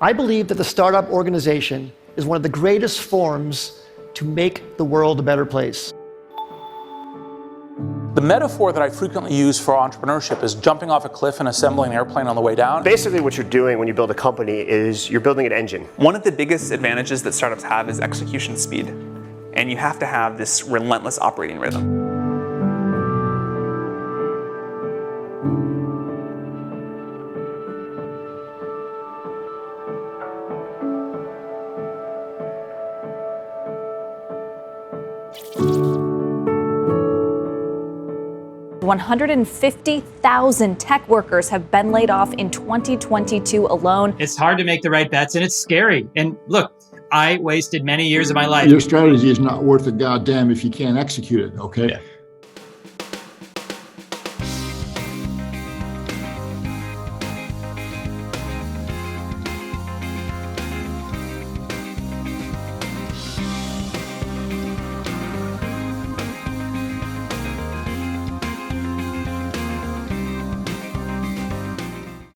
I believe that the startup organization is one of the greatest forms to make the world a better place. The metaphor that I frequently use for entrepreneurship is jumping off a cliff and assembling an airplane on the way down. Basically what you're doing when you build a company is you're building an engine. One of the biggest advantages that startups have is execution speed. And you have to have this relentless operating rhythm. $150,000 tech workers have been laid off in 2022 alone. It's hard to make the right bets and it's scary. And look, I wasted many years of my life. Your strategy is not worth a goddamn if you can't execute it, okay? Yeah.